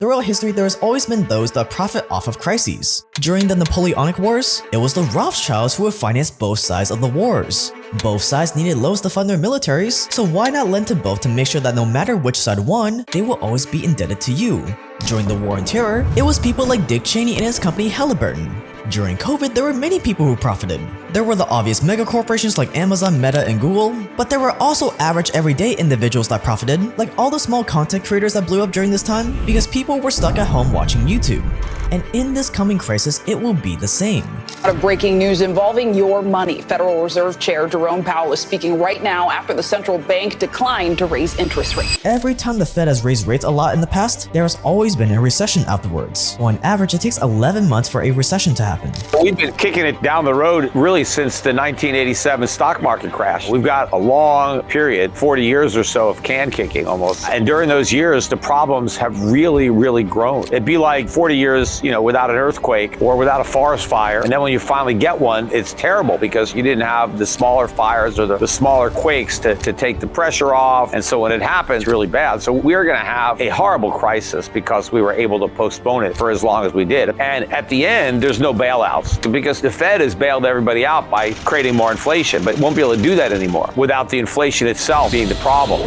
Throughout history, there has always been those that profit off of crises. During the Napoleonic Wars, it was the Rothschilds who would finance both sides of the wars. Both sides needed loans to fund their militaries, so why not lend to both to make sure that no matter which side won, they will always be indebted to you. During the War on Terror, it was people like Dick Cheney and his company Halliburton. During COVID, there were many people who profited. There were the obvious mega corporations like Amazon, Meta, and Google, but there were also average everyday individuals that profited, like all the small content creators that blew up during this time because people were stuck at home watching YouTube. And in this coming crisis, it will be the same. Out of breaking news involving your money. Federal Reserve Chair Jerome Powell is speaking right now after the central bank declined to raise interest rates. Every time the Fed has raised rates a lot in the past, there has always been a recession afterwards. On average, it takes 11 months for a recession to happen. We've been kicking it down the road really since the 1987 stock market crash. We've got a long period, 40 years or so of can kicking almost. And during those years, the problems have really grown. It'd be like 40 years, without an earthquake or without a forest fire. And then when you finally get one, it's terrible because you didn't have the smaller fires or the smaller quakes to take the pressure off. And so when it happens, it's really bad. So we're going to have a horrible crisis because we were able to postpone it for as long as we did. And at the end, there's no bailouts because the Fed has bailed everybody out by creating more inflation, but won't be able to do that anymore without the inflation itself being the problem.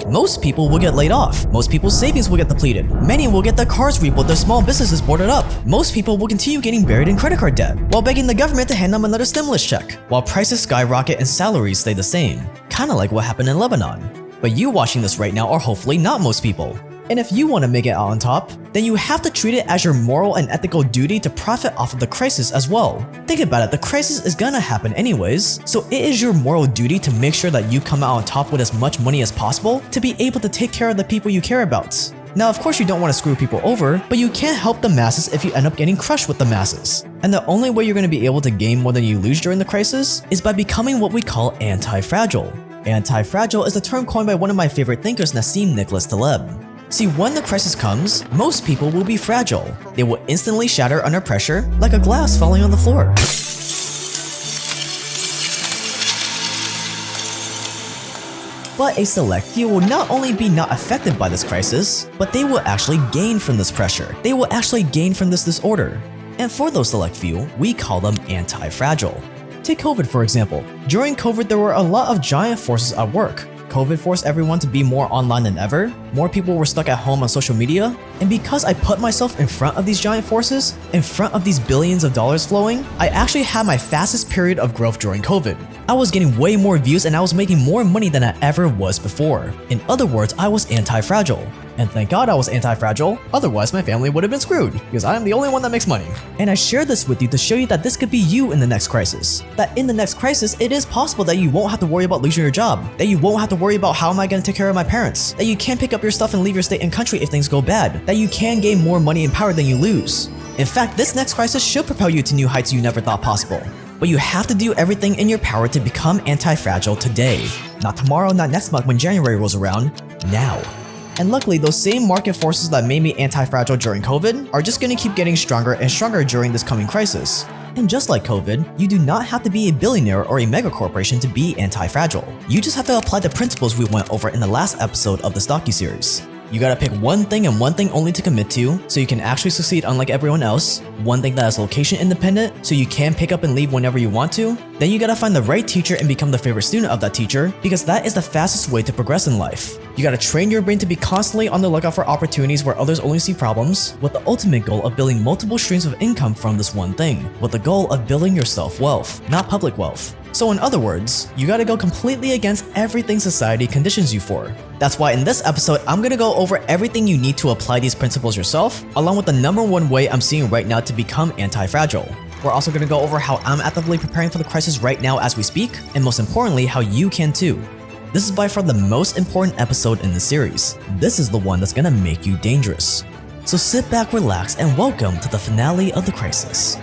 Most people will get laid off. Most people's savings will get depleted. Many will get their cars repoed, their small businesses boarded up. Most people will continue getting buried in credit card debt, while begging the government to hand them another stimulus check, while prices skyrocket and salaries stay the same. Kinda like what happened in Lebanon. But you watching this right now are hopefully not most people. And if you want to make it out on top, then you have to treat it as your moral and ethical duty to profit off of the crisis as well. Think about it, the crisis is gonna happen anyways, so it is your moral duty to make sure that you come out on top with as much money as possible to be able to take care of the people you care about. Now, of course you don't want to screw people over, but you can't help the masses if you end up getting crushed with the masses. And the only way you're going to be able to gain more than you lose during the crisis is by becoming what we call anti-fragile. Anti-fragile is a term coined by one of my favorite thinkers, Nassim Nicholas Taleb. See, when the crisis comes, most people will be fragile. They will instantly shatter under pressure, like a glass falling on the floor. But a select few will not only be not affected by this crisis, but they will actually gain from this pressure. They will actually gain from this disorder. And for those select few, we call them anti-fragile. Take COVID for example. During COVID, there were a lot of giant forces at work. COVID forced everyone to be more online than ever, more people were stuck at home on social media, and because I put myself in front of these giant forces, in front of these billions of dollars flowing, I actually had my fastest period of growth during COVID. I was getting way more views and I was making more money than I ever was before. In other words, I was anti-fragile. And thank God I was anti-fragile, otherwise my family would have been screwed, because I am the only one that makes money. And I share this with you to show you that this could be you in the next crisis. That in the next crisis, it is possible that you won't have to worry about losing your job, that you won't have to worry about how am I going to take care of my parents, that you can pick up your stuff and leave your state and country if things go bad, that you can gain more money and power than you lose. In fact, this next crisis should propel you to new heights you never thought possible. But you have to do everything in your power to become anti-fragile today. Not tomorrow, not next month when January rolls around, now. And luckily, those same market forces that made me anti-fragile during COVID are just gonna keep getting stronger and stronger during this coming crisis. And just like COVID, you do not have to be a billionaire or a mega corporation to be anti-fragile. You just have to apply the principles we went over in the last episode of the Stocky series. You gotta pick one thing and one thing only to commit to so you can actually succeed unlike everyone else, one thing that is location independent so you can pick up and leave whenever you want to. Then you gotta find the right teacher and become the favorite student of that teacher because that is the fastest way to progress in life. You gotta train your brain to be constantly on the lookout for opportunities where others only see problems, with the ultimate goal of building multiple streams of income from this one thing, with the goal of building your self-wealth, not public wealth. So in other words, you gotta go completely against everything society conditions you for. That's why in this episode, I'm gonna go over everything you need to apply these principles yourself, along with the #1 way I'm seeing right now to become anti-fragile. We're also gonna go over how I'm actively preparing for the crisis right now as we speak, and most importantly, how you can too. This is by far the most important episode in the series. This is the one that's gonna make you dangerous. So sit back, relax, and welcome to the finale of the crisis.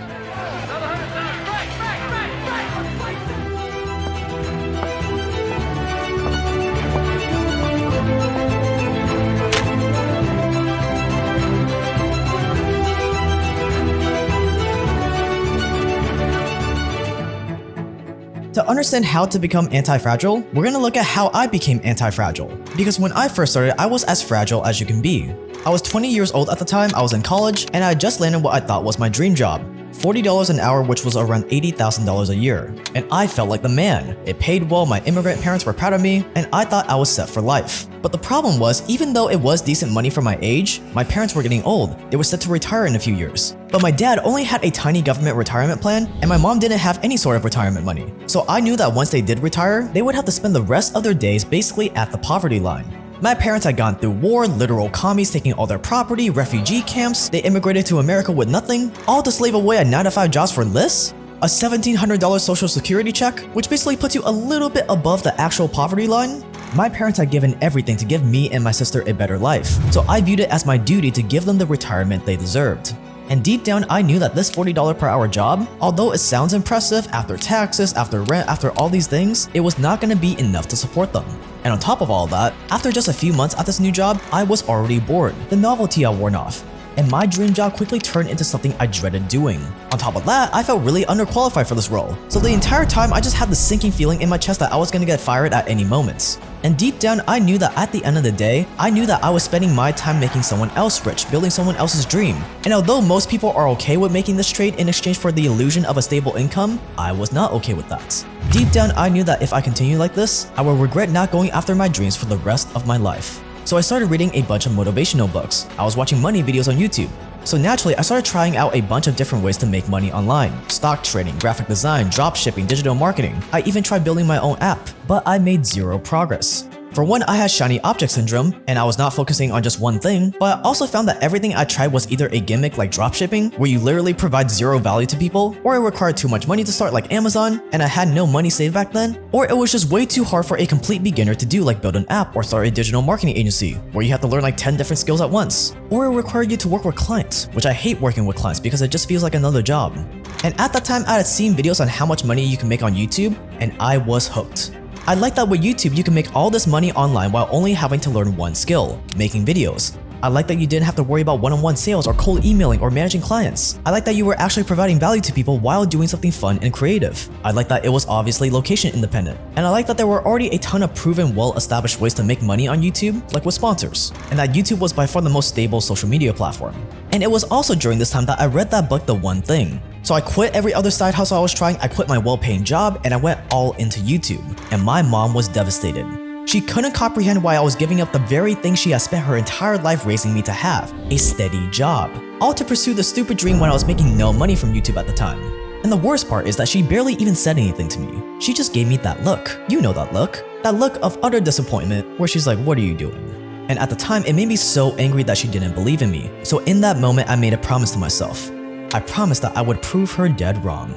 To understand how to become anti-fragile, we're gonna look at how I became anti-fragile. Because when I first started, I was as fragile as you can be. I was 20 years old at the time, I was in college, and I had just landed what I thought was my dream job. $40 an hour, which was around $80,000 a year. And I felt like the man. It paid well, my immigrant parents were proud of me, and I thought I was set for life. But the problem was, even though it was decent money for my age, my parents were getting old. They were set to retire in a few years. But my dad only had a tiny government retirement plan, and my mom didn't have any sort of retirement money. So I knew that once they did retire, they would have to spend the rest of their days basically at the poverty line. My parents had gone through war, literal commies taking all their property, refugee camps, they immigrated to America with nothing, all to slave away at 9-to-5 jobs for less? A $1,700 social security check, which basically puts you a little bit above the actual poverty line? My parents had given everything to give me and my sister a better life, so I viewed it as my duty to give them the retirement they deserved. And deep down, I knew that this $40 per hour job, although it sounds impressive after taxes, after rent, after all these things, it was not going to be enough to support them. And on top of all that, after just a few months at this new job, I was already bored. The novelty had worn off. And my dream job quickly turned into something I dreaded doing. On top of that, I felt really underqualified for this role. So the entire time, I just had the sinking feeling in my chest that I was going to get fired at any moment. And deep down, I knew that at the end of the day, I knew that I was spending my time making someone else rich, building someone else's dream. And although most people are okay with making this trade in exchange for the illusion of a stable income, I was not okay with that. Deep down, I knew that if I continued like this, I would regret not going after my dreams for the rest of my life. So I started reading a bunch of motivational books. I was watching money videos on YouTube. So naturally, I started trying out a bunch of different ways to make money online. Stock trading, graphic design, dropshipping, digital marketing. I even tried building my own app, but I made zero progress. For one, I had shiny object syndrome, and I was not focusing on just one thing, but I also found that everything I tried was either a gimmick like dropshipping, where you literally provide zero value to people, or it required too much money to start like Amazon, and I had no money saved back then, or it was just way too hard for a complete beginner to do like build an app or start a digital marketing agency, where you have to learn like 10 different skills at once, or it required you to work with clients, which I hate working with clients because it just feels like another job. And at that time, I had seen videos on how much money you can make on YouTube, and I was hooked. I like that with YouTube, you can make all this money online while only having to learn one skill, making videos. I like that you didn't have to worry about one-on-one sales or cold emailing or managing clients. I like that you were actually providing value to people while doing something fun and creative. I like that it was obviously location independent. And I like that there were already a ton of proven, well-established ways to make money on YouTube, like with sponsors. And that YouTube was by far the most stable social media platform. And it was also during this time that I read that book, The One Thing. So I quit every other side hustle I was trying, I quit my well-paying job, and I went all into YouTube. And my mom was devastated. She couldn't comprehend why I was giving up the very thing she had spent her entire life raising me to have, a steady job. All to pursue the stupid dream when I was making no money from YouTube at the time. And the worst part is that she barely even said anything to me. She just gave me that look. You know that look. That look of utter disappointment where she's like, "What are you doing?" And at the time, it made me so angry that she didn't believe in me. So in that moment, I made a promise to myself. I promised that I would prove her dead wrong.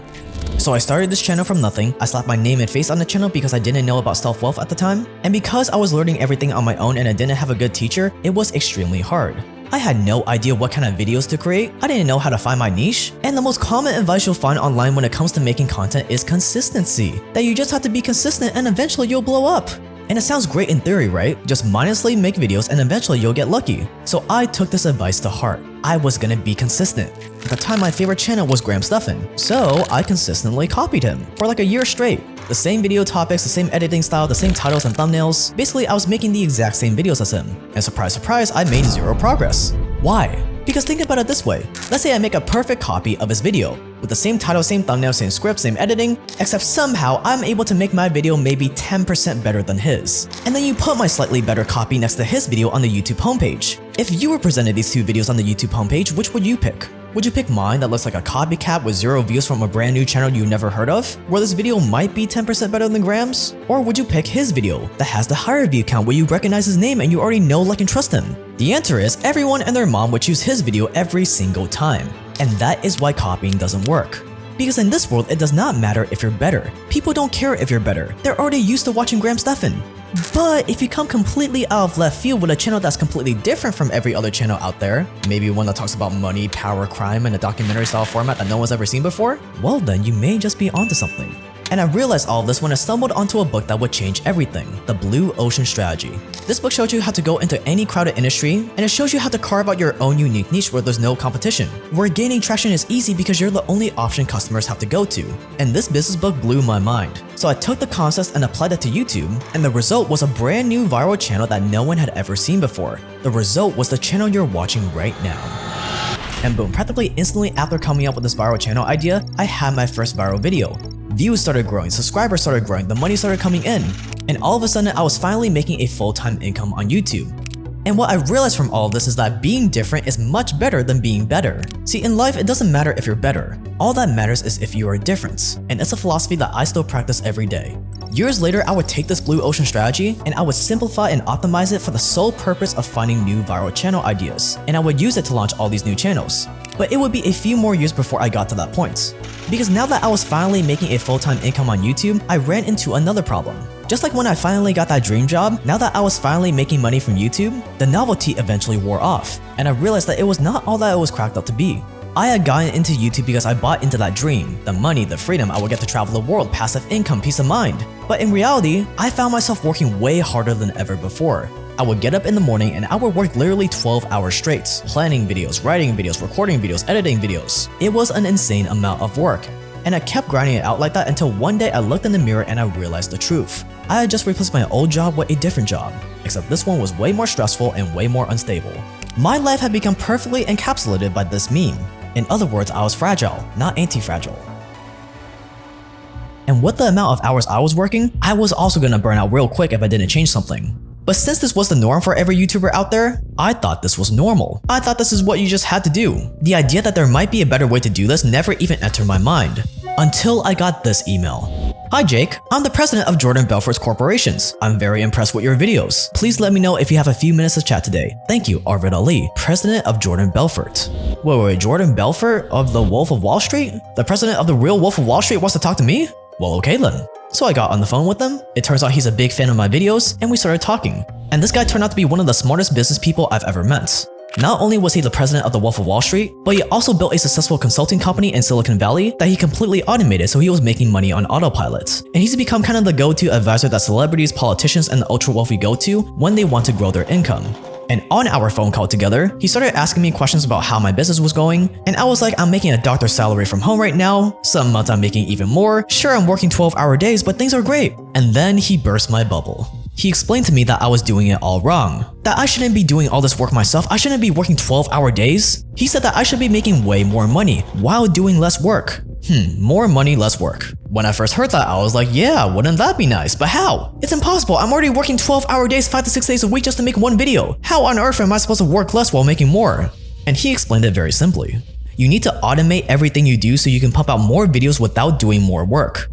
So I started this channel from nothing. I slapped my name and face on the channel because I didn't know about self-wealth at the time. And because I was learning everything on my own and I didn't have a good teacher, it was extremely hard. I had no idea what kind of videos to create. I didn't know how to find my niche. And the most common advice you'll find online when it comes to making content is consistency. That you just have to be consistent and eventually you'll blow up. And it sounds great in theory, right? Just mindlessly make videos and eventually you'll get lucky. So I took this advice to heart. I was gonna be consistent. At the time, my favorite channel was Graham Stephan, so I consistently copied him for like a year straight. The same video topics, the same editing style, the same titles and thumbnails. Basically, I was making the exact same videos as him. And surprise, surprise, I made zero progress. Why? Because think about it this way. Let's say I make a perfect copy of his video, with the same title, same thumbnail, same script, same editing, except somehow I'm able to make my video maybe 10% better than his. And then you put my slightly better copy next to his video on the YouTube homepage. If you were presented these two videos on the YouTube homepage, which would you pick? Would you pick mine that looks like a copycat with 0 views from a brand new channel you never heard of, where this video might be 10% better than Graham's? Or would you pick his video that has the higher view count where you recognize his name and you already know, like, and trust him? The answer is everyone and their mom would choose his video every single time. And that is why copying doesn't work. Because in this world, it does not matter if you're better. People don't care if you're better. They're already used to watching Graham Stephan. But if you come completely out of left field with a channel that's completely different from every other channel out there, maybe one that talks about money, power, crime, in a documentary style format that no one's ever seen before, well then you may just be onto something. And I realized all of this when I stumbled onto a book that would change everything, The Blue Ocean Strategy. This book showed you how to go into any crowded industry, and it shows you how to carve out your own unique niche where there's no competition, where gaining traction is easy because you're the only option customers have to go to. And this business book blew my mind. So I took the concepts and applied it to YouTube, and the result was a brand new viral channel that no one had ever seen before. The result was the channel you're watching right now. And boom, practically instantly after coming up with this viral channel idea, I had my first viral video. Views started growing, subscribers started growing, the money started coming in, and all of a sudden I was finally making a full-time income on YouTube. And what I realized from all of this is that being different is much better than being better. See, in life, it doesn't matter if you're better. All that matters is if you are different, and it's a philosophy that I still practice every day. Years later, I would take this Blue Ocean strategy and I would simplify and optimize it for the sole purpose of finding new viral channel ideas, and I would use it to launch all these new channels. But it would be a few more years before I got to that point. Because now that I was finally making a full-time income on YouTube, I ran into another problem. Just like when I finally got that dream job, now that I was finally making money from YouTube, the novelty eventually wore off, and I realized that it was not all that it was cracked up to be. I had gotten into YouTube because I bought into that dream, the money, the freedom, I would get to travel the world, passive income, peace of mind. But in reality, I found myself working way harder than ever before. I would get up in the morning and I would work literally 12 hours straight, planning videos, writing videos, recording videos, editing videos. It was an insane amount of work. And I kept grinding it out like that until one day I looked in the mirror and I realized the truth. I had just replaced my old job with a different job, except this one was way more stressful and way more unstable. My life had become perfectly encapsulated by this meme. In other words, I was fragile, not anti-fragile. And with the amount of hours I was working, I was also gonna burn out real quick if I didn't change something. But since this was the norm for every YouTuber out there, I thought this was normal. I thought this is what you just had to do. The idea that there might be a better way to do this never even entered my mind. Until I got this email. Hi Jake, I'm the president of Jordan Belfort's Corporations. I'm very impressed with your videos. Please let me know if you have a few minutes to chat today. Thank you, Arvid Ali, president of Jordan Belfort. Wait, Jordan Belfort of the Wolf of Wall Street? The president of the real Wolf of Wall Street wants to talk to me? Well, okay then. So I got on the phone with him. It turns out he's a big fan of my videos, and we started talking. And this guy turned out to be one of the smartest business people I've ever met. Not only was he the president of the Wolf of Wall Street, but he also built a successful consulting company in Silicon Valley that he completely automated, so he was making money on autopilot. And he's become kind of the go-to advisor that celebrities, politicians, and the ultra-wealthy go to when they want to grow their income. And on our phone call together, he started asking me questions about how my business was going, and I was like, I'm making a doctor's salary from home right now, some months I'm making even more, sure I'm working 12-hour days, but things are great. And then he burst my bubble. He explained to me that I was doing it all wrong, that I shouldn't be doing all this work myself, I shouldn't be working 12-hour days. He said that I should be making way more money while doing less work. More money, less work. When I first heard that, I was like, yeah, wouldn't that be nice? But how? It's impossible. I'm already working 12-hour days 5 to 6 days a week just to make one video. How on earth am I supposed to work less while making more? And he explained it very simply. You need to automate everything you do so you can pump out more videos without doing more work.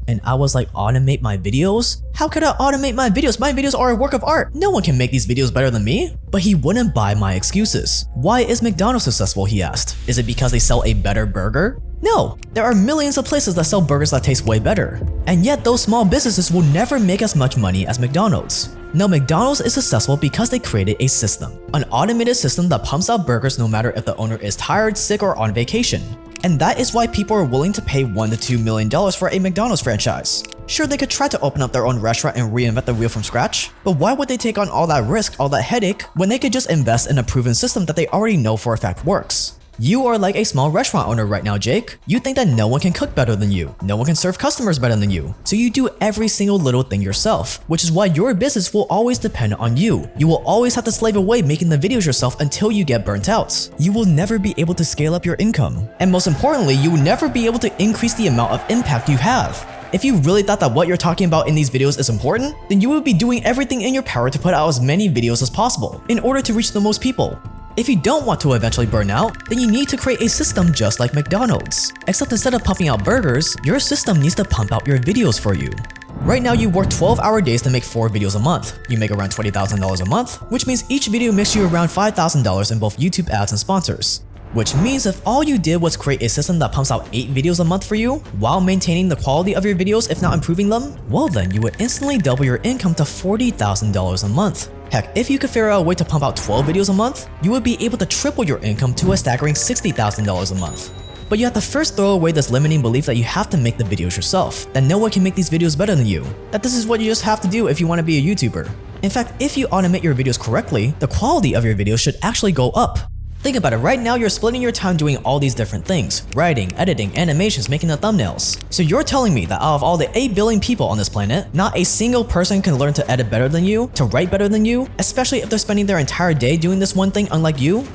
And I was like, automate my videos? How could I automate my videos? My videos are a work of art. No one can make these videos better than me. But he wouldn't buy my excuses. Why is McDonald's successful, he asked. Is it because they sell a better burger? No, there are millions of places that sell burgers that taste way better. And yet those small businesses will never make as much money as McDonald's. Now, McDonald's is successful because they created a system. An automated system that pumps out burgers no matter if the owner is tired, sick, or on vacation. And that is why people are willing to pay $1 to $2 million for a McDonald's franchise. Sure, they could try to open up their own restaurant and reinvent the wheel from scratch, but why would they take on all that risk, all that headache, when they could just invest in a proven system that they already know for a fact works? You are like a small restaurant owner right now, Jake. You think that no one can cook better than you, no one can serve customers better than you, so you do every single little thing yourself, which is why your business will always depend on you. You will always have to slave away making the videos yourself until you get burnt out. You will never be able to scale up your income. And most importantly, you will never be able to increase the amount of impact you have. If you really thought that what you're talking about in these videos is important, then you would be doing everything in your power to put out as many videos as possible in order to reach the most people. If you don't want to eventually burn out, then you need to create a system just like McDonald's. Except instead of pumping out burgers, your system needs to pump out your videos for you. Right now, you work 12-hour days to make 4 videos a month. You make around $20,000 a month, which means each video makes you around $5,000 in both YouTube ads and sponsors. Which means if all you did was create a system that pumps out 8 videos a month for you, while maintaining the quality of your videos if not improving them, well then you would instantly double your income to $40,000 a month. Heck, if you could figure out a way to pump out 12 videos a month, you would be able to triple your income to a staggering $60,000 a month. But you have to first throw away this limiting belief that you have to make the videos yourself, that no one can make these videos better than you, that this is what you just have to do if you want to be a YouTuber. In fact, if you automate your videos correctly, the quality of your videos should actually go up. Think about it, right now you're splitting your time doing all these different things, writing, editing, animations, making the thumbnails. So you're telling me that out of all the 8 billion people on this planet, not a single person can learn to edit better than you, to write better than you, especially if they're spending their entire day doing this one thing unlike you?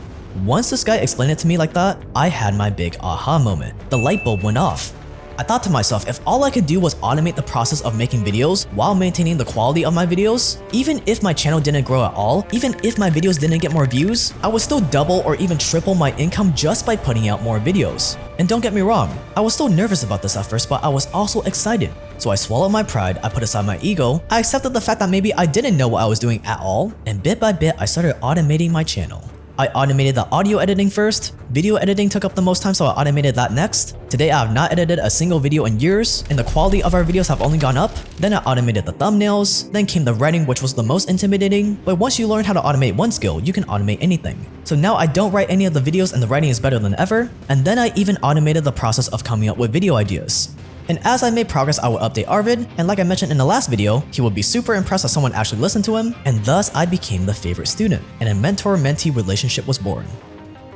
Once this guy explained it to me like that, I had my big aha moment. The light bulb went off. I thought to myself, if all I could do was automate the process of making videos while maintaining the quality of my videos, even if my channel didn't grow at all, even if my videos didn't get more views, I would still double or even triple my income just by putting out more videos. And don't get me wrong, I was still nervous about this at first, but I was also excited. So I swallowed my pride, I put aside my ego, I accepted the fact that maybe I didn't know what I was doing at all, and bit by bit I started automating my channel. I automated the audio editing first, video editing took up the most time so I automated that next. Today I have not edited a single video in years, and the quality of our videos have only gone up. Then I automated the thumbnails, then came the writing, which was the most intimidating, but once you learn how to automate one skill, you can automate anything. So now I don't write any of the videos and the writing is better than ever, and then I even automated the process of coming up with video ideas. And as I made progress, I would update Arvid, and like I mentioned in the last video, he would be super impressed that someone actually listened to him, and thus I became the favorite student, and a mentor-mentee relationship was born.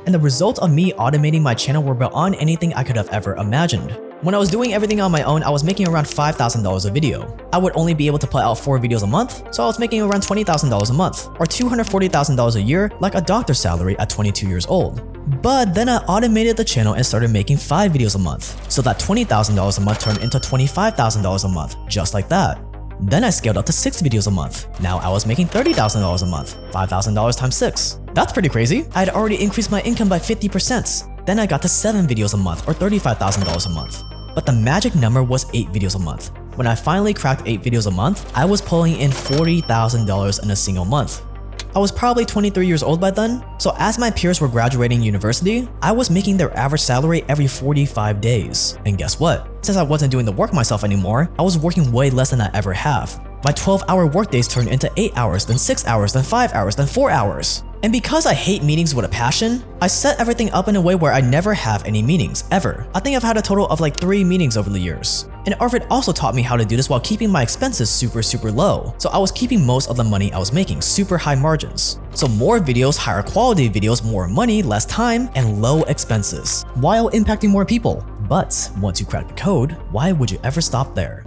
And the results of me automating my channel were beyond anything I could have ever imagined. When I was doing everything on my own, I was making around $5,000 a video. I would only be able to put out 4 videos a month, so I was making around $20,000 a month, or $240,000 a year, like a doctor's salary at 22 years old. But then I automated the channel and started making 5 videos a month, so that $20,000 a month turned into $25,000 a month, just like that. Then I scaled up to 6 videos a month. Now I was making $30,000 a month, $5,000 times 6. That's pretty crazy. I had already increased my income by 50%. Then I got to 7 videos a month, or $35,000 a month. But the magic number was 8 videos a month. When I finally cracked 8 videos a month, I was pulling in $40,000 in a single month. I was probably 23 years old by then, so as my peers were graduating university, I was making their average salary every 45 days. And guess what? Since I wasn't doing the work myself anymore, I was working way less than I ever have. My 12-hour workdays turned into 8 hours, then 6 hours, then 5 hours, then 4 hours. And because I hate meetings with a passion, I set everything up in a way where I never have any meetings, ever. I think I've had a total of like 3 meetings over the years. And Arvid also taught me how to do this while keeping my expenses super low. So I was keeping most of the money I was making, super high margins. So more videos, higher quality videos, more money, less time, and low expenses, while impacting more people. But once you crack the code, why would you ever stop there?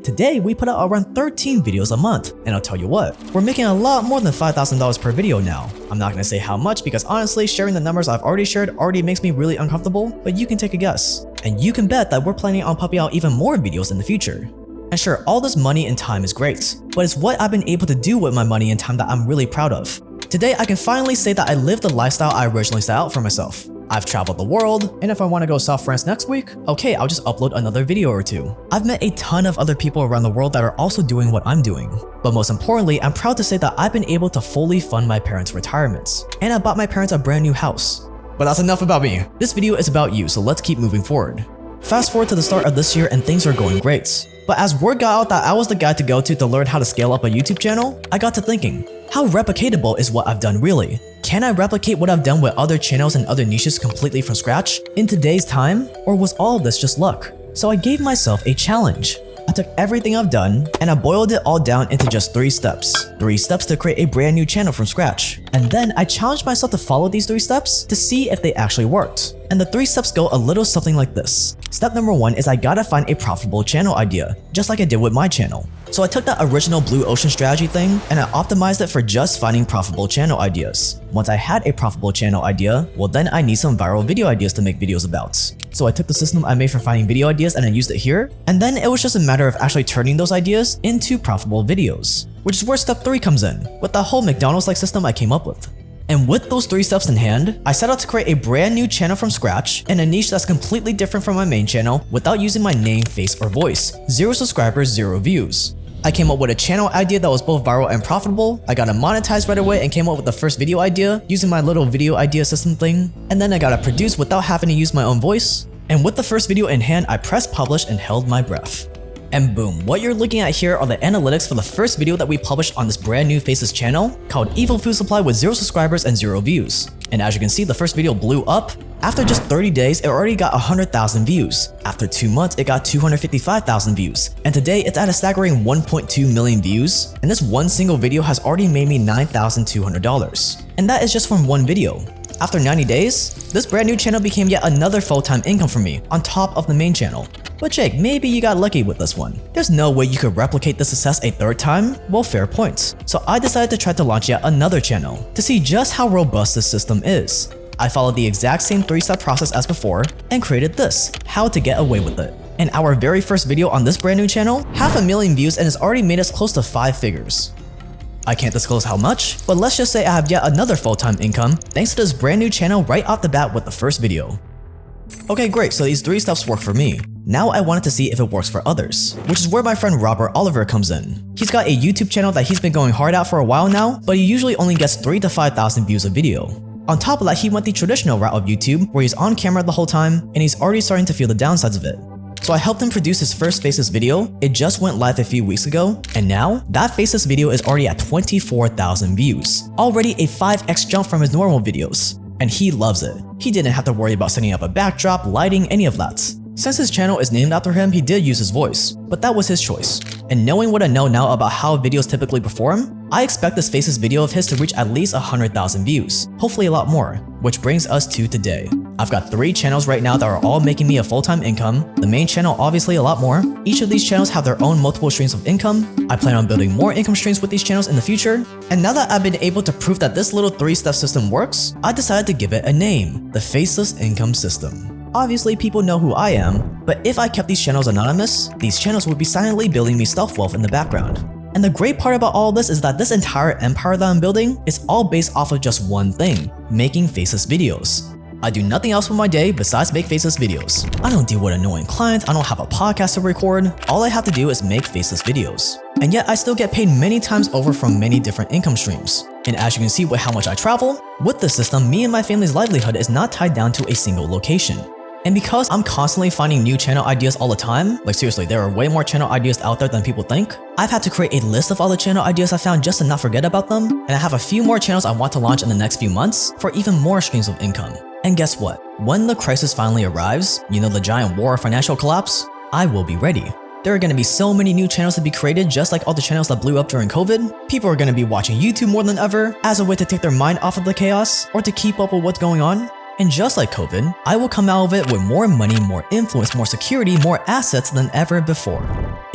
Today, we put out around 13 videos a month, and I'll tell you what, we're making a lot more than $5,000 per video now. I'm not gonna say how much because honestly, sharing the numbers I've already shared already makes me really uncomfortable, but you can take a guess. And you can bet that we're planning on pumping out even more videos in the future. And sure, all this money and time is great, but it's what I've been able to do with my money and time that I'm really proud of. Today, I can finally say that I lived the lifestyle I originally set out for myself. I've traveled the world, and if I want to go South France next week, okay, I'll just upload another video or 2. I've met a ton of other people around the world that are also doing what I'm doing. But most importantly, I'm proud to say that I've been able to fully fund my parents' retirements. And I bought my parents a brand new house. But that's enough about me. This video is about you, so let's keep moving forward. Fast forward to the start of this year and things are going great. But as word got out that I was the guy to go to learn how to scale up a YouTube channel, I got to thinking, how replicatable is what I've done really? Can I replicate what I've done with other channels and other niches completely from scratch in today's time? Or was all of this just luck? So I gave myself a challenge. I took everything I've done and I boiled it all down into just 3 steps. 3 steps to create a brand new channel from scratch. And then I challenged myself to follow these 3 steps to see if they actually worked. And the 3 steps go a little something like this. Step number 1 is I gotta find a profitable channel idea, just like I did with my channel. So I took that original Blue Ocean strategy thing and I optimized it for just finding profitable channel ideas. Once I had a profitable channel idea, well then I need some viral video ideas to make videos about. So I took the system I made for finding video ideas and I used it here, and then it was just a matter of actually turning those ideas into profitable videos, which is where step 3 comes in, with the whole McDonald's-like system I came up with. And with those 3 steps in hand, I set out to create a brand new channel from scratch in a niche that's completely different from my main channel without using my name, face, or voice. 0 subscribers, 0 views. I came up with a channel idea that was both viral and profitable, I got it monetized right away and came up with the first video idea using my little video idea system thing, and then I got it produced without having to use my own voice. And with the first video in hand, I pressed publish and held my breath. And boom, what you're looking at here are the analytics for the first video that we published on this brand new Faceless channel called Evil Food Supply with 0 subscribers and 0 views. And as you can see, the first video blew up. After just 30 days, it already got 100,000 views. After 2 months, it got 255,000 views. And today, it's at a staggering 1.2 million views. And this one single video has already made me $9,200. And that is just from one video. After 90 days, this brand new channel became yet another full-time income for me on top of the main channel. But Jake, maybe you got lucky with this one. There's no way you could replicate the success a third time? Well, fair points. So I decided to try to launch yet another channel to see just how robust this system is. I followed the exact same 3-step process as before and created this, how to get away with it. And our very first video on this brand new channel, 500,000 views and has already made us close to 5 figures. I can't disclose how much, but let's just say I have yet another full-time income thanks to this brand new channel right off the bat with the first video. Okay, great, so these 3 steps work for me. Now I wanted to see if it works for others, which is where my friend Robert Oliver comes in. He's got a YouTube channel that he's been going hard at for a while now, but he usually only gets 3,000 to 5,000 views a video. On top of that, he went the traditional route of YouTube, where he's on camera the whole time, and he's already starting to feel the downsides of it. So I helped him produce his first Faceless video. It just went live a few weeks ago, and now that Faceless video is already at 24,000 views. Already a 5x jump from his normal videos. And he loves it. He didn't have to worry about setting up a backdrop, lighting, any of that. Since his channel is named after him, he did use his voice, but that was his choice. And knowing what I know now about how videos typically perform, I expect this Faceless video of his to reach at least 100,000 views, hopefully a lot more, which brings us to today. I've got 3 channels right now that are all making me a full-time income, the main channel obviously a lot more. Each of these channels have their own multiple streams of income. I plan on building more income streams with these channels in the future. And now that I've been able to prove that this little 3-step system works, I decided to give it a name, the Faceless Income System. Obviously, people know who I am, but if I kept these channels anonymous, these channels would be silently building me stealth wealth in the background. And the great part about all this is that this entire empire that I'm building is all based off of just one thing, making Faceless videos. I do nothing else with my day besides make Faceless videos. I don't deal with annoying clients, I don't have a podcast to record, all I have to do is make Faceless videos. And yet I still get paid many times over from many different income streams. And as you can see with how much I travel, with this system, me and my family's livelihood is not tied down to a single location. And because I'm constantly finding new channel ideas all the time, like seriously, there are way more channel ideas out there than people think, I've had to create a list of all the channel ideas I found just to not forget about them, and I have a few more channels I want to launch in the next few months for even more streams of income. And guess what? When the crisis finally arrives, you know, the giant war or financial collapse, I will be ready. There are going to be so many new channels to be created, just like all the channels that blew up during COVID. People are going to be watching YouTube more than ever as a way to take their mind off of the chaos or to keep up with what's going on. And just like COVID, I will come out of it with more money, more influence, more security, more assets than ever before.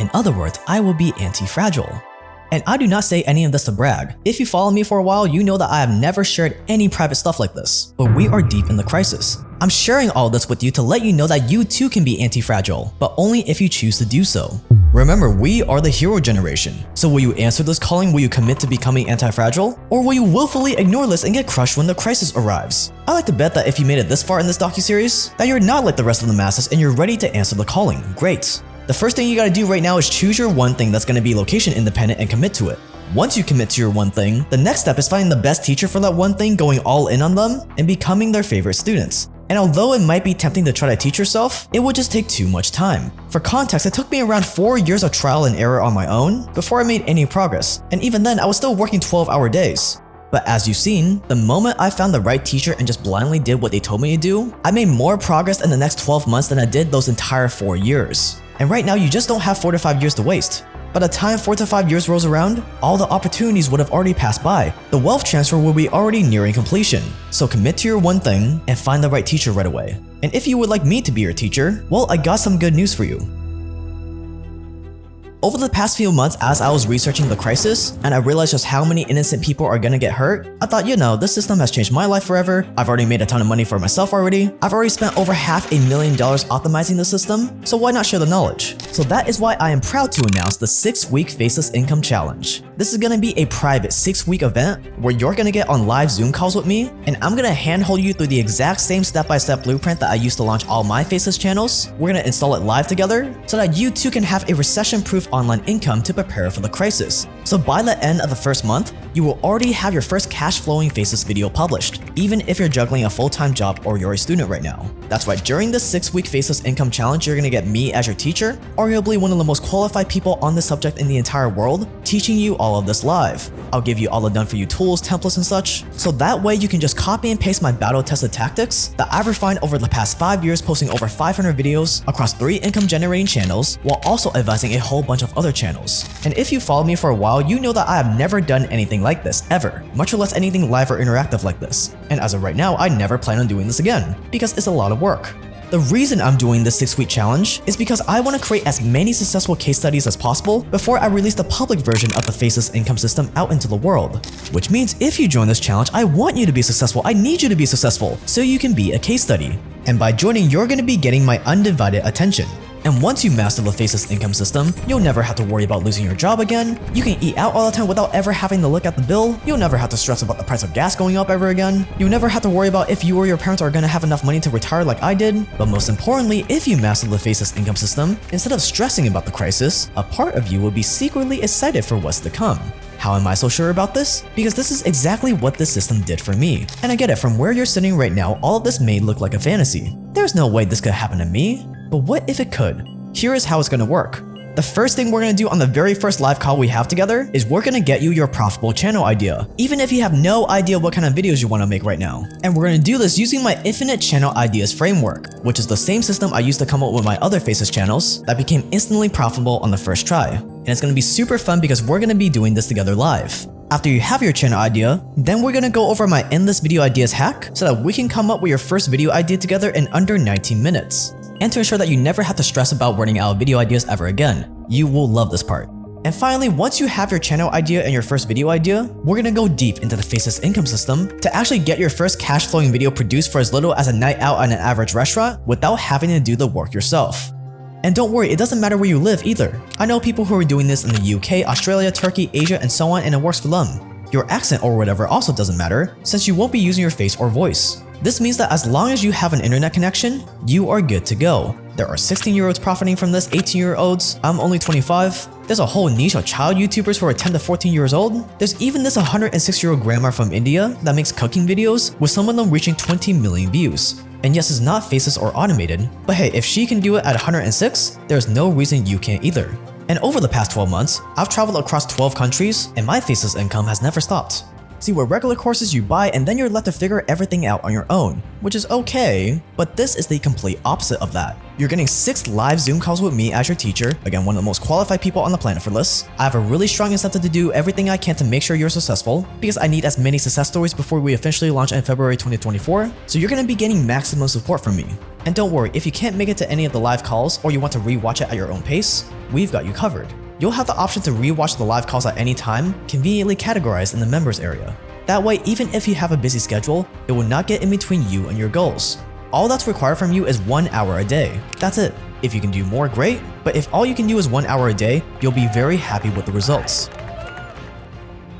In other words, I will be anti-fragile. And I do not say any of this to brag. If you follow me for a while, you know that I have never shared any private stuff like this. But we are deep in the crisis. I'm sharing all this with you to let you know that you too can be anti-fragile, but only if you choose to do so. Remember, we are the hero generation. So will you answer this calling? Will you commit to becoming anti-fragile? Or will you willfully ignore this and get crushed when the crisis arrives? I like to bet that if you made it this far in this docuseries, that you're not like the rest of the masses and you're ready to answer the calling. Great. The first thing you gotta do right now is choose your one thing that's gonna be location independent and commit to it. Once you commit to your one thing, the next step is finding the best teacher for that one thing, going all in on them, and becoming their favorite students. And although it might be tempting to try to teach yourself, it would just take too much time. For context, it took me around 4 years of trial and error on my own before I made any progress, and even then I was still working 12-hour days. But as you've seen, the moment I found the right teacher and just blindly did what they told me to do, I made more progress in the next 12 months than I did those entire 4 years. And right now you just don't have 4 to 5 years to waste. By the time 4 to 5 years rolls around, all the opportunities would have already passed by. The wealth transfer will be already nearing completion. So commit to your one thing and find the right teacher right away. And if you would like me to be your teacher, well, I got some good news for you. Over the past few months, as I was researching the crisis, and I realized just how many innocent people are gonna get hurt, I thought, you know, this system has changed my life forever. I've already made a ton of money for myself already. I've already spent over $500,000 optimizing the system, so why not share the knowledge? So that is why I am proud to announce the 6-week Faceless Income Challenge. This is gonna be a private 6-week event where you're gonna get on live Zoom calls with me, and I'm gonna handhold you through the exact same step-by-step blueprint that I used to launch all my Faceless channels. We're gonna install it live together so that you too can have a recession-proof online income to prepare for the crisis. So by the end of the first month, you will already have your first cash flowing Faceless video published, even if you're juggling a full-time job or you're a student right now. That's right, during this 6-week Faceless Income Challenge, you're gonna get me as your teacher, arguably one of the most qualified people on this subject in the entire world, teaching you all of this live. I'll give you all the done-for-you tools, templates, and such, so that way you can just copy and paste my battle-tested tactics that I've refined over the past 5 years, posting over 500 videos across 3 income-generating channels, while also advising a whole bunch of other channels. And if you follow me for a while, you know that I have never done anything like this, ever, much less anything live or interactive like this. And as of right now, I never plan on doing this again, because it's a lot of work. The reason I'm doing this 6-week challenge is because I want to create as many successful case studies as possible before I release the public version of the Faceless Income System out into the world. Which means if you join this challenge, I want you to be successful, I need you to be successful, so you can be a case study. And by joining, you're going to be getting my undivided attention. And once you master the Faceless Income System, you'll never have to worry about losing your job again, you can eat out all the time without ever having to look at the bill, you'll never have to stress about the price of gas going up ever again, you'll never have to worry about if you or your parents are gonna have enough money to retire like I did, but most importantly, if you master the Faceless Income System, instead of stressing about the crisis, a part of you will be secretly excited for what's to come. How am I so sure about this? Because this is exactly what this system did for me. And I get it, from where you're sitting right now, all of this may look like a fantasy. There's no way this could happen to me. But what if it could? Here is how it's gonna work. The first thing we're gonna do on the very first live call we have together is we're gonna get you your profitable channel idea, even if you have no idea what kind of videos you wanna make right now. And we're gonna do this using my Infinite Channel Ideas framework, which is the same system I used to come up with my other Faceless channels that became instantly profitable on the first try. And it's gonna be super fun because we're gonna be doing this together live. After you have your channel idea, then we're gonna go over my Endless Video Ideas hack so that we can come up with your first video idea together in under 19 minutes. And to ensure that you never have to stress about running out of video ideas ever again. You will love this part. And finally, once you have your channel idea and your first video idea, we're gonna go deep into the Faceless Income System to actually get your first cash flowing video produced for as little as a night out at an average restaurant without having to do the work yourself. And don't worry, it doesn't matter where you live either. I know people who are doing this in the UK, Australia, Turkey, Asia, and so on, and it works for them. Your accent or whatever also doesn't matter, since you won't be using your face or voice. This means that as long as you have an internet connection, you are good to go. There are 16-year-olds profiting from this, 18-year-olds, I'm only 25. There's a whole niche of child YouTubers who are 10 to 14 years old. There's even this 106-year-old grandma from India that makes cooking videos, with some of them reaching 20 million views. And yes, it's not faceless or automated, but hey, if she can do it at 106, there's no reason you can't either. And over the past 12 months, I've traveled across 12 countries, and my faceless income has never stopped. See, with regular courses you buy and then you're left to figure everything out on your own, which is okay, but this is the complete opposite of that. You're getting 6 live Zoom calls with me as your teacher, again one of the most qualified people on the planet for this. I have a really strong incentive to do everything I can to make sure you're successful, because I need as many success stories before we officially launch in February 2024, so you're going to be getting maximum support from me. And don't worry, if you can't make it to any of the live calls or you want to rewatch it at your own pace, we've got you covered. You'll have the option to rewatch the live calls at any time, conveniently categorized in the members area. That way, even if you have a busy schedule, it will not get in between you and your goals. All that's required from you is 1 hour a day. That's it. If you can do more, great, but if all you can do is 1 hour a day, you'll be very happy with the results.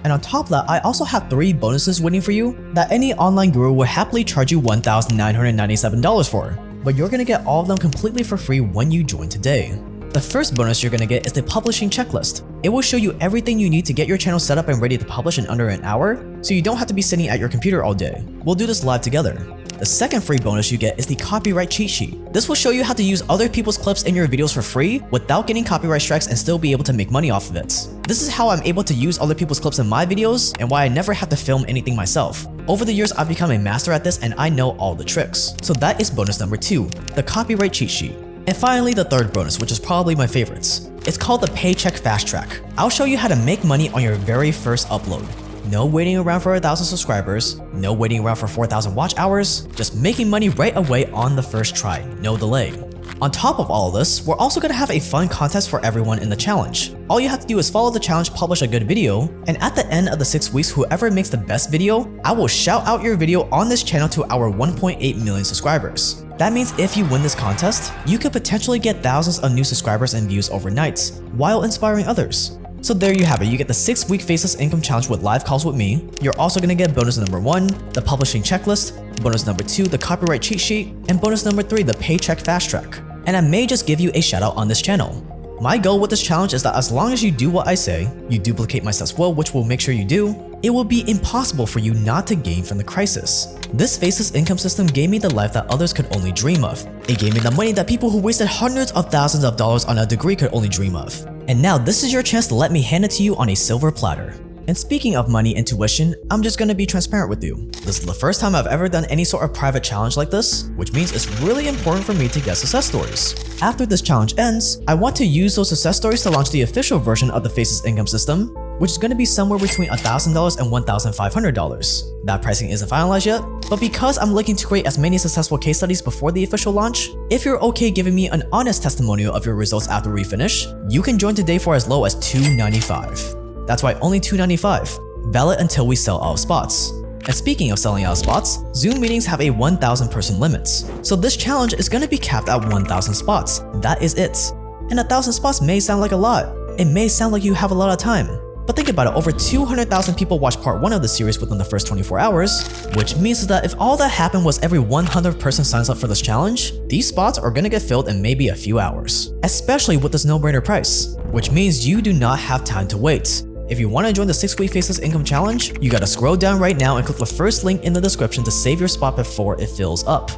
And on top of that, I also have 3 bonuses waiting for you that any online guru will happily charge you $1,997 for, but you're gonna get all of them completely for free when you join today. The first bonus you're gonna get is the publishing checklist. It will show you everything you need to get your channel set up and ready to publish in under an hour, so you don't have to be sitting at your computer all day. We'll do this live together. The second free bonus you get is the copyright cheat sheet. This will show you how to use other people's clips in your videos for free without getting copyright strikes and still be able to make money off of it. This is how I'm able to use other people's clips in my videos and why I never have to film anything myself. Over the years, I've become a master at this and I know all the tricks. So that is bonus number 2, the copyright cheat sheet. And finally, the third bonus, which is probably my favorites. It's called the Paycheck Fast Track. I'll show you how to make money on your very first upload. No waiting around for 1,000 subscribers, no waiting around for 4,000 watch hours, just making money right away on the first try, no delay. On top of all of this, we're also gonna have a fun contest for everyone in the challenge. All you have to do is follow the challenge, publish a good video, and at the end of the 6 weeks, whoever makes the best video, I will shout out your video on this channel to our 1.8 million subscribers. That means if you win this contest, you could potentially get thousands of new subscribers and views overnight, while inspiring others. So there you have it, you get the 6-week Faceless Income Challenge with live calls with me. You're also gonna get bonus number 1, the publishing checklist, bonus number 2, the copyright cheat sheet, and bonus number 3, the Paycheck Fast Track. And I may just give you a shout out on this channel. My goal with this challenge is that as long as you do what I say, you duplicate my steps well, which we'll make sure you do, it will be impossible for you not to gain from the crisis. This faceless income system gave me the life that others could only dream of. It gave me the money that people who wasted hundreds of thousands of dollars on a degree could only dream of. And now this is your chance to let me hand it to you on a silver platter. And speaking of money and tuition, I'm just gonna be transparent with you. This is the first time I've ever done any sort of private challenge like this, which means it's really important for me to get success stories. After this challenge ends, I want to use those success stories to launch the official version of the faceless income system, which is gonna be somewhere between $1,000 and $1,500. That pricing isn't finalized yet, but because I'm looking to create as many successful case studies before the official launch, if you're okay giving me an honest testimonial of your results after we finish, you can join today for as low as $295. That's right, only $295, valid until we sell out of spots. And speaking of selling out of spots, Zoom meetings have a 1,000 person limit. So this challenge is going to be capped at 1,000 spots. That is it. And 1,000 spots may sound like a lot. It may sound like you have a lot of time. But think about it, over 200,000 people watched part 1 of the series within the first 24 hours, which means that if all that happened was every 100th person signs up for this challenge, these spots are gonna get filled in maybe a few hours. Especially with this no-brainer price, which means you do not have time to wait. If you want to join the 6-week Faceless Income Challenge, you gotta scroll down right now and click the first link in the description to save your spot before it fills up.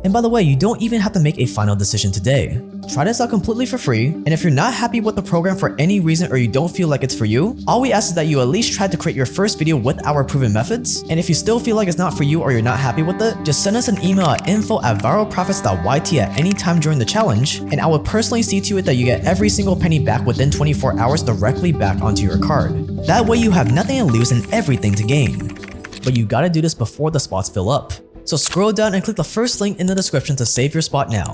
And by the way, you don't even have to make a final decision today. Try this out completely for free, and if you're not happy with the program for any reason or you don't feel like it's for you, all we ask is that you at least try to create your first video with our proven methods, and if you still feel like it's not for you or you're not happy with it, just send us an email at info@viralprofits.yt at any time during the challenge, and I will personally see to it that you get every single penny back within 24 hours directly back onto your card. That way you have nothing to lose and everything to gain. But you gotta do this before the spots fill up. So scroll down and click the first link in the description to save your spot now.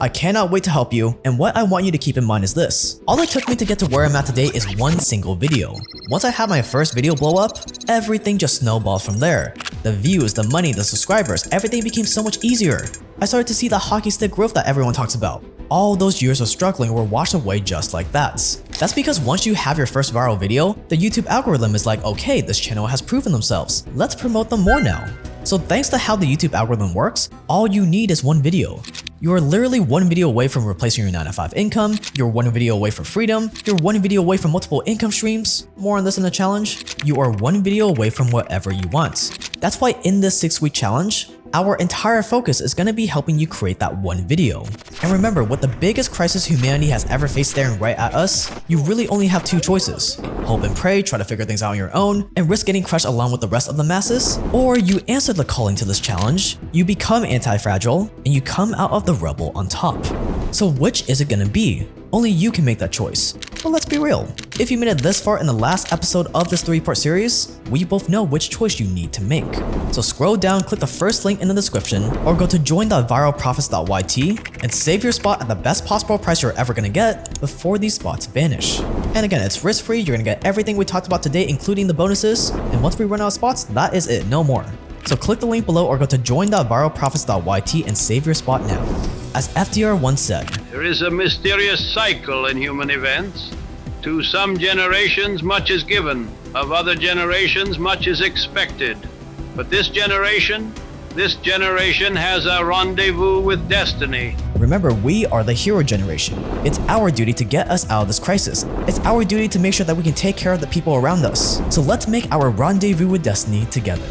I cannot wait to help you, and what I want you to keep in mind is this. All it took me to get to where I'm at today is one single video. Once I had my first video blow up, everything just snowballed from there. The views, the money, the subscribers, everything became so much easier. I started to see the hockey stick growth that everyone talks about. All those years of struggling were washed away just like that. That's because once you have your first viral video, the YouTube algorithm is like, okay, this channel has proven themselves. Let's promote them more now. So thanks to how the YouTube algorithm works, all you need is one video. You are literally one video away from replacing your 9-to-5 income, you're one video away from freedom, you're one video away from multiple income streams, more on this in the challenge, you are one video away from whatever you want. That's why in this 6-week challenge, our entire focus is going to be helping you create that one video. And remember, with the biggest crisis humanity has ever faced staring right at us, you really only have two choices. Hope and pray, try to figure things out on your own, and risk getting crushed along with the rest of the masses, or you answer the calling to this challenge, you become anti-fragile, and you come out of the rubble on top. So which is it gonna be? Only you can make that choice. But let's be real, if you made it this far in the last episode of this 3-part series, we both know which choice you need to make. So scroll down, click the first link in the description, or go to join.viralprofits.yt and save your spot at the best possible price you're ever gonna get before these spots vanish. And again, it's risk-free, you're gonna get everything we talked about today, including the bonuses, and once we run out of spots, that is it, no more. So click the link below or go to join.viralprofits.yt and save your spot now. As FDR once said, "There is a mysterious cycle in human events. To some generations much is given, of other generations much is expected. But this generation has a rendezvous with destiny." Remember, we are the hero generation. It's our duty to get us out of this crisis. It's our duty to make sure that we can take care of the people around us. So let's make our rendezvous with destiny together.